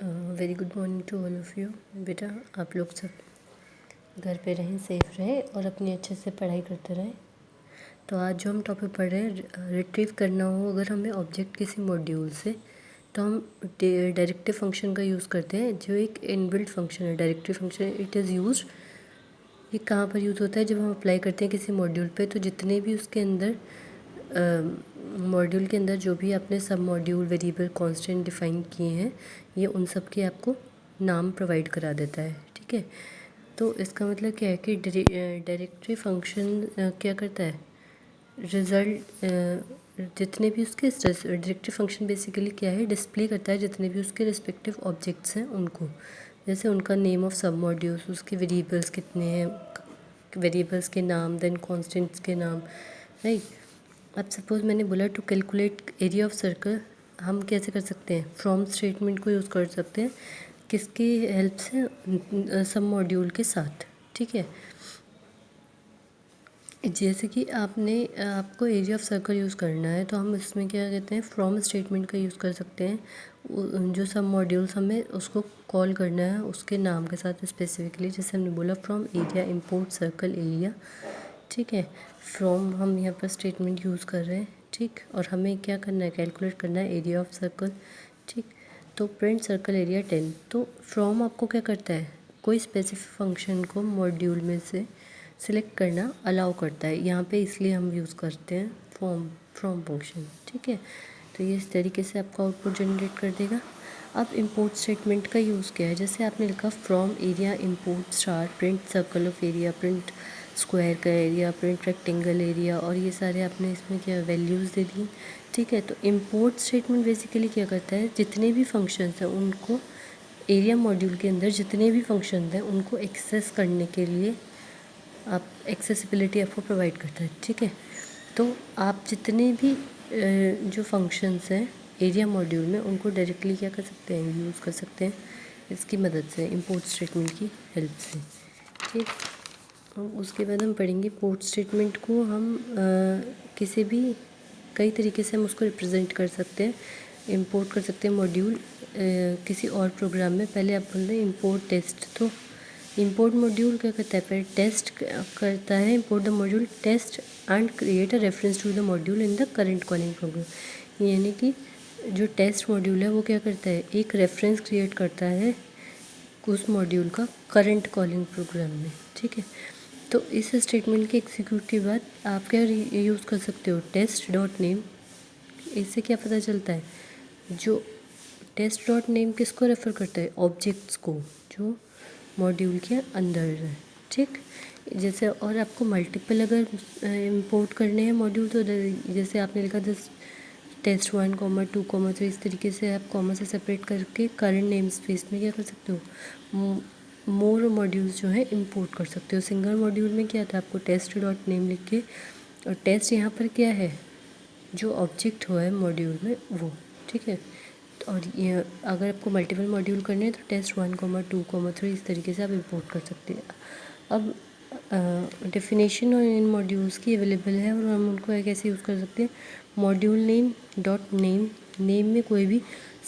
Very good morning to all of you. बेटा आप लोग सब घर पे रहें, सेफ रहें और अपनी अच्छे से पढ़ाई करते रहें। तो आज जो हम टॉपिक पढ़ रहे हैं, रिट्रीव करना हो अगर हमें ऑब्जेक्ट किसी मॉड्यूल से, तो हम डायरेक्टिव फंक्शन का यूज़ करते हैं, जो एक इनबिल्ट फंक्शन है। Directive function it is used, ये कहाँ पर यूज़ होता है? जब हम अप्लाई करते हैं किसी मॉड्यूल पे, तो जितने भी उसके अंदर मॉड्यूल के अंदर जो भी आपने सब मॉड्यूल वेरिएबल कांस्टेंट डिफ़ाइन किए हैं, ये उन सब के आपको नाम प्रोवाइड करा देता है। ठीक है, तो इसका मतलब क्या है कि डायरेक्टरी फंक्शन क्या करता है? रिज़ल्ट जितने भी उसके डायरेक्टरी फंक्शन बेसिकली क्या है? डिस्प्ले करता है जितने भी उसके रिस्पेक्टिव ऑब्जेक्ट्स हैं उनको, जैसे उनका नेम ऑफ सब मॉड्यूल्स, उसके वेरिएबल्स कितने हैं, वेरिएबल्स के नाम, देन कॉन्स्टेंट्स के नाम, राइट। अब सपोज़ मैंने बोला to calculate area of circle, हम कैसे कर सकते हैं? फ्रॉम स्टेटमेंट को यूज़ कर सकते हैं, किसकी हेल्प से? सब मॉड्यूल के साथ। ठीक है, जैसे कि आपको एरिया ऑफ सर्कल यूज़ करना है, तो हम इसमें क्या कहते हैं? फ्रॉम स्टेटमेंट का यूज़ कर सकते हैं। जो सब मॉड्यूल्स हमें उसको कॉल करना है उसके नाम के साथ स्पेसिफिकली, जैसे हमने बोला from area import circle area. ठीक है, फ्रॉम हम यहाँ पर स्टेटमेंट यूज़ कर रहे हैं। ठीक, और हमें क्या करना है? कैलकुलेट करना है एरिया ऑफ सर्कल। ठीक, तो प्रिंट सर्कल एरिया 10। तो फ्रॉम आपको क्या करता है? कोई स्पेसिफिक फंक्शन को मॉड्यूल में से सिलेक्ट करना अलाउ करता है यहाँ पे, इसलिए हम यूज़ करते हैं फ्रॉम फंक्शन। ठीक है, तो ये इस तरीके से आपका आउटपुट जनरेट कर देगा। अब इंपोर्ट स्टेटमेंट का यूज़ क्या है? जैसे आपने लिखा from area import star print circle of area, print square का एरिया, प्रिंट रेक्टेंगल एरिया, और ये सारे आपने इसमें क्या वैल्यूज़ दे दी। ठीक है, तो इंपोर्ट स्टेटमेंट बेसिकली क्या करता है? जितने भी फंक्शंस हैं उनको एरिया मॉड्यूल के अंदर जितने भी फंक्शंस हैं उनको एक्सेस करने के लिए आप एक्सेसिबिलिटी आपको प्रोवाइड करता है। ठीक है, तो आप जितने भी जो फंक्शंस हैं एरिया मॉड्यूल में उनको डायरेक्टली क्या कर सकते हैं? यूज़ कर सकते हैं इसकी मदद से, इंपोर्ट स्टेटमेंट की हेल्प से। ठीक, उसके बाद हम पढ़ेंगे पोर्ट स्टेटमेंट को हम किसी भी कई तरीके से हम उसको रिप्रेजेंट कर सकते हैं। इंपोर्ट कर सकते हैं मॉड्यूल किसी और प्रोग्राम में। पहले आप बोल रहे हैं इंपोर्ट टेस्ट, तो इंपोर्ट मॉड्यूल क्या करता है? पहले टेस्ट करता है, import the module test and create a reference to the module in the current calling program. यानी कि जो टेस्ट मॉड्यूल है वो क्या करता है? एक रेफरेंस क्रिएट करता है उस मॉड्यूल का करंट कॉलिंग प्रोग्राम में। ठीक है, तो इस स्टेटमेंट के एग्जीक्यूट के बाद आप क्या यूज़ कर सकते हो? Test dot name. इससे क्या पता चलता है? जो टेस्ट डॉट नेम किसको रेफ़र करता है? ऑब्जेक्ट्स को जो मॉड्यूल के अंदर है। ठीक, जैसे और आपको मल्टीपल अगर इंपोर्ट करने हैं मॉड्यूल, तो जैसे आपने लिखा जस्ट टेस्ट 1, 2, 3, इस तरीके से आप कॉमा से सेपरेट करके करंट नेम स्पेस में क्या कर सकते हो? मोर मॉड्यूल्स जो है इंपोर्ट कर सकते हो। सिंगल मॉड्यूल में क्या था? आपको टेस्ट डॉट नेम लिख के, और टेस्ट यहाँ पर क्या है? जो ऑब्जेक्ट हुआ है मॉड्यूल में वो। ठीक है, और ये अगर आपको मल्टीपल मॉड्यूल करने हैं तो टेस्ट 1, 2, 3 इस तरीके से आप इंपोर्ट कर सकते हैं। अब डेफिनेशन और इन मॉड्यूल्स की अवेलेबल है और हम उनको कैसे यूज़ कर सकते हैं? Module name dot name, name में कोई भी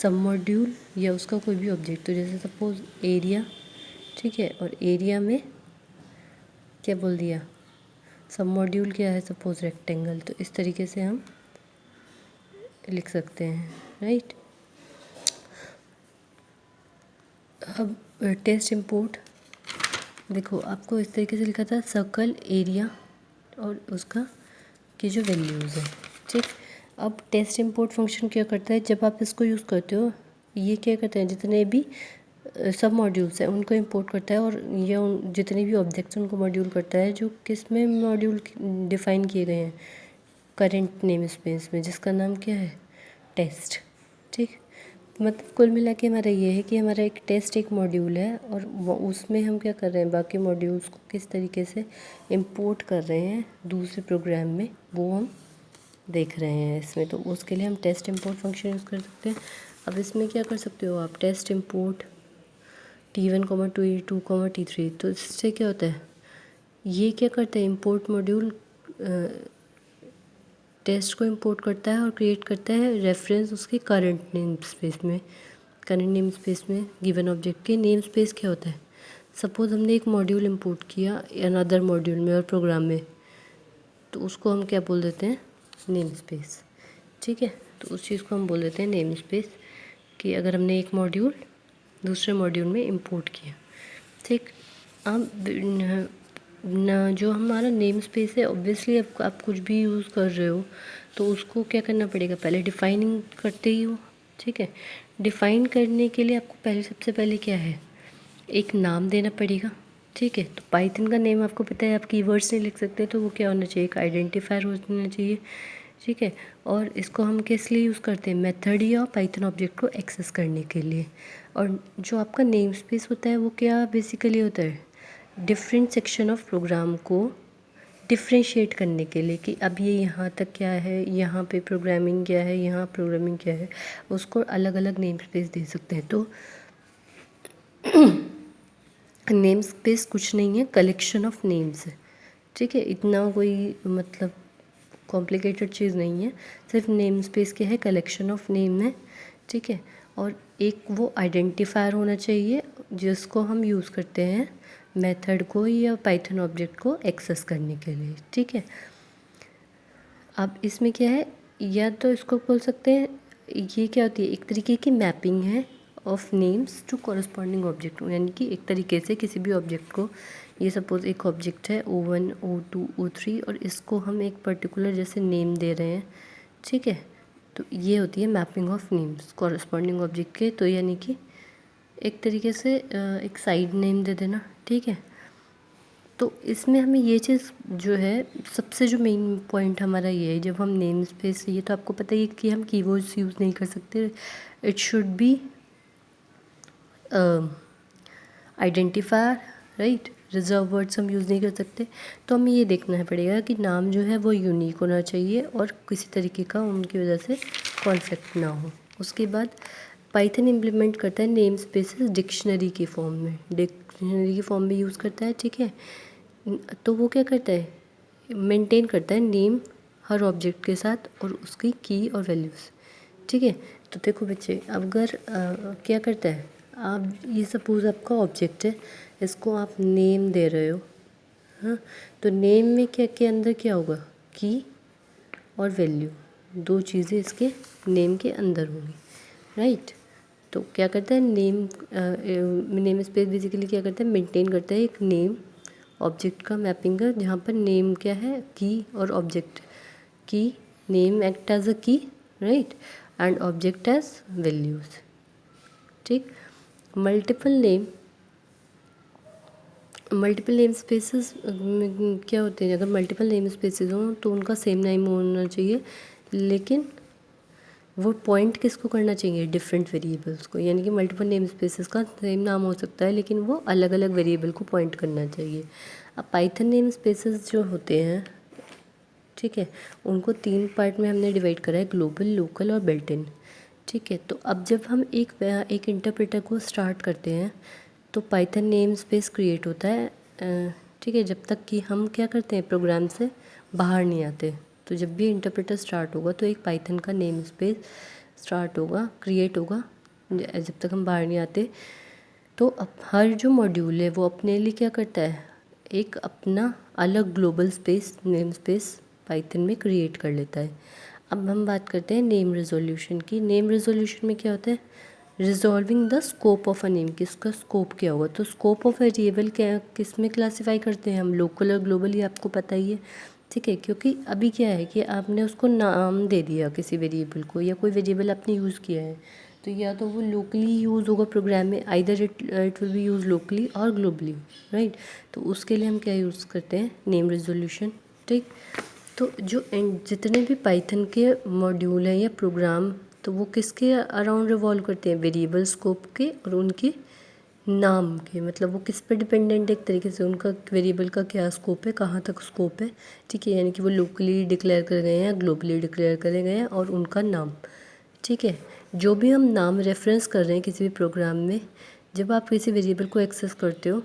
सब मॉड्यूल या उसका कोई भी ऑब्जेक्ट, तो जैसे सपोज एरिया। ठीक है, और एरिया में क्या बोल दिया? सब मॉड्यूल क्या है? Suppose rectangle. तो इस तरीके से हम लिख सकते हैं, राइट। अब टेस्ट इंपोर्ट देखो, आपको इस तरीके से लिखा था सर्कल एरिया और उसका की जो वैल्यूज़ है। ठीक, अब टेस्ट इंपोर्ट फंक्शन क्या करता है? जब आप इसको यूज़ करते हो, ये क्या करते हैं? जितने भी सब मॉड्यूल्स हैं उनको इंपोर्ट करता है, और ये जितने भी ऑब्जेक्ट्स उनको मॉड्यूल करता है जो किस में मॉड्यूल डिफ़ाइन किए गए हैं? करंट नेम स्पेस में, जिसका नाम क्या है? टेस्ट। ठीक, मतलब कुल मिला के हमारा ये है कि हमारा एक टेस्ट एक मॉड्यूल है, और उसमें हम क्या कर रहे हैं? बाकी मॉड्यूल्स को किस तरीके से इंपोर्ट कर रहे हैं दूसरे प्रोग्राम में, वो हम देख रहे हैं इसमें। तो उसके लिए हम टेस्ट इंपोर्ट फंक्शन यूज़ कर सकते हैं। अब इसमें क्या कर सकते हो आप? Test import T1, T2, T3। तो इससे क्या होता है? ये क्या करता है? इंपोर्ट मॉड्यूल टेस्ट को इंपोर्ट करता है और क्रिएट करता है रेफरेंस उसके करंट नेम स्पेस में। करंट नेम स्पेस में गिवन ऑब्जेक्ट के नेम स्पेस क्या होता है? सपोज हमने एक मॉड्यूल इंपोर्ट किया अनदर मॉड्यूल में और प्रोग्राम में, तो उसको हम क्या बोल देते हैं? Name space. ठीक है, तो उस चीज़ को हम बोल देते हैं नेम स्पेस, कि अगर हमने एक मॉड्यूल दूसरे मॉड्यूल में इंपोर्ट किया। ठीक, अब जो हमारा नेम स्पेस है, ऑब्वियसली आप कुछ भी यूज़ कर रहे हो तो उसको क्या करना पड़ेगा? पहले डिफाइनिंग करते ही हो। ठीक है, डिफ़ाइन करने के लिए आपको सबसे पहले क्या है? एक नाम देना पड़ेगा। ठीक है, तो पाइथन का नेम आपको पता है, आप कीवर्ड्स नहीं लिख सकते, तो वो क्या होना चाहिए? एक आइडेंटिफायर होना चाहिए। ठीक है, और इसको हम किस लिए यूज़ करते हैं? मेथड या पाइथन ऑब्जेक्ट को एक्सेस करने के लिए। और जो आपका नेम स्पेस होता है वो क्या बेसिकली होता है? डिफरेंट सेक्शन ऑफ प्रोग्राम को डिफ्रेंशिएट करने के लिए, कि अब ये यहाँ तक क्या है, यहाँ पे प्रोग्रामिंग क्या है, यहाँ प्रोग्रामिंग क्या है, उसको अलग अलग नेम स्पेस दे सकते हैं। तो नेम स्पेस कुछ नहीं है, कलेक्शन ऑफ नेम्स है। ठीक है, इतना कोई मतलब कॉम्प्लिकेटेड चीज़ नहीं है, सिर्फ नेम स्पेस क्या है? कलेक्शन ऑफ नेम है। ठीक है, और एक वो आइडेंटिफायर होना चाहिए जिसको हम यूज़ करते हैं मेथड को या पाइथन ऑब्जेक्ट को एक्सेस करने के लिए। ठीक है, अब इसमें क्या है, या तो इसको बोल सकते हैं, ये क्या होती है? एक तरीके की मैपिंग है of names to corresponding object, यानी कि एक तरीके से किसी भी ऑब्जेक्ट को, ये सपोज एक ऑब्जेक्ट है O1 O2 O3 और इसको हम एक पर्टिकुलर जैसे नेम दे रहे हैं। ठीक है, तो ये होती है mapping of names corresponding object के। तो यानी कि एक तरीके से एक साइड नेम दे देना। ठीक है, तो इसमें हमें ये चीज़ जो है, सबसे जो मेन पॉइंट हमारा ये है, जब हम नेम स्पेस, ये तो आपको पता ही है कि हम कीवर्ड्स यूज़ नहीं कर सकते, it should be identifier, right. Reserve words हम यूज़ नहीं कर सकते। तो हमें ये देखना पड़ेगा कि नाम जो है वो यूनिक होना चाहिए और किसी तरीके का उनकी वजह से कॉन्फ्लिक्ट ना हो। उसके बाद पाइथन इम्प्लीमेंट करता है नेम स्पेसेस डिक्शनरी की फॉर्म में, डिक्शनरी की फॉर्म में यूज़ करता है। ठीक है, तो वो क्या करता है? मेंटेन करता है नेम हर ऑब्जेक्ट के साथ और उसकी की और वैल्यूज़। ठीक है, तो देखो बच्चे, अगर क्या करता है, आप ये सपोज़ आपका ऑब्जेक्ट है, इसको आप नेम दे रहे हो। हाँ, तो नेम में क्या के अंदर क्या होगा? की और वैल्यू, दो चीज़ें इसके नेम के अंदर होंगी, राइट। तो क्या करता है नेम स्पेस बेसिकली क्या करता है? मेंटेन करता है एक नेम ऑब्जेक्ट का मैपिंग का, जहाँ पर नेम क्या है? की और ऑब्जेक्ट की, name act as a key, right, and object as values. ठीक, मल्टीपल नेम स्पेसेस क्या होते हैं? अगर मल्टीपल नेम स्पेसेस हों तो उनका सेम नेम होना चाहिए, लेकिन वो पॉइंट किसको करना चाहिए? डिफरेंट वेरिएबल्स को। यानी कि मल्टीपल नेम स्पेसेस का सेम नाम हो सकता है, लेकिन वो अलग अलग वेरिएबल को पॉइंट करना चाहिए। अब पाइथन नेम स्पेसेस जो होते हैं, ठीक है, उनको 3 पार्ट में हमने डिवाइड करा है, ग्लोबल, लोकल और बिल्ट इन। ठीक है, तो अब जब हम एक इंटरप्रेटर को स्टार्ट करते हैं तो पाइथन नेम स्पेस क्रिएट होता है। ठीक है, जब तक कि हम क्या करते हैं? प्रोग्राम से बाहर नहीं आते। तो जब भी इंटरप्रेटर स्टार्ट होगा तो एक पाइथन का नेम स्पेस स्टार्ट होगा, क्रिएट होगा, जब तक हम बाहर नहीं आते। तो अब हर जो मॉड्यूल है वो अपने लिए क्या करता है? एक अपना अलग global space, name space Python में क्रिएट कर लेता है। अब हम बात करते हैं नेम रेजोल्यूशन की। नेम रेजोल्यूशन में क्या होता है? Resolving the scope of a name, किसका स्कोप क्या होगा? तो स्कोप ऑफ वेरिएबल क्या किस में क्लासीफाई करते हैं हम? लोकल और ग्लोबल, ये आपको पता ही है। ठीक है, क्योंकि अभी क्या है कि आपने उसको नाम दे दिया किसी वेरिएबल को, या कोई वेरिएबल आपने यूज़ किया है, तो या तो वो लोकली यूज़ होगा प्रोग्राम में, either it will be use locally और ग्लोबली, राइट। तो उसके लिए हम क्या यूज़ करते हैं? Name resolution. ठीक, तो जो जितने भी पाइथन के मॉड्यूल हैं या प्रोग्राम, तो वो किसके अराउंड रिवॉल्व करते हैं? वेरिएबल स्कोप के और उनके नाम के। मतलब वो किस पे डिपेंडेंट है? एक तरीके से उनका वेरिएबल का क्या स्कोप है, कहाँ तक स्कोप है। ठीक है, यानी कि वो लोकली डिक्लेयर करे गए हैं, ग्लोबली डिक्लेयर करे गए हैं, और उनका नाम। ठीक है, जो भी हम नाम रेफरेंस कर रहे हैं किसी भी प्रोग्राम में, जब आप किसी वेरिएबल को एक्सेस करते हो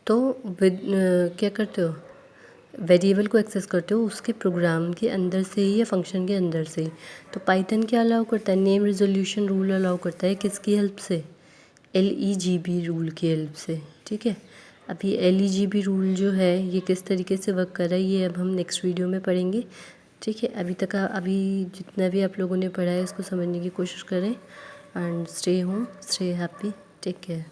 तो क्या करते हो? वेरिएबल को एक्सेस करते हो उसके प्रोग्राम के अंदर से ही या फंक्शन के अंदर से ही। तो पाइथन क्या अलाउ करता है, नेम रिजोल्यूशन रूल अलाउ करता है, किसकी हेल्प से, LEGB रूल की हेल्प से। ठीक है, अब ये LEGB रूल जो है ये किस तरीके से वर्क कर रहा है ये अब हम नेक्स्ट वीडियो में पढ़ेंगे। ठीक है, अभी जितना भी आप लोगों ने पढ़ा है इसको समझने की कोशिश करें। And stay home, stay happy, take care.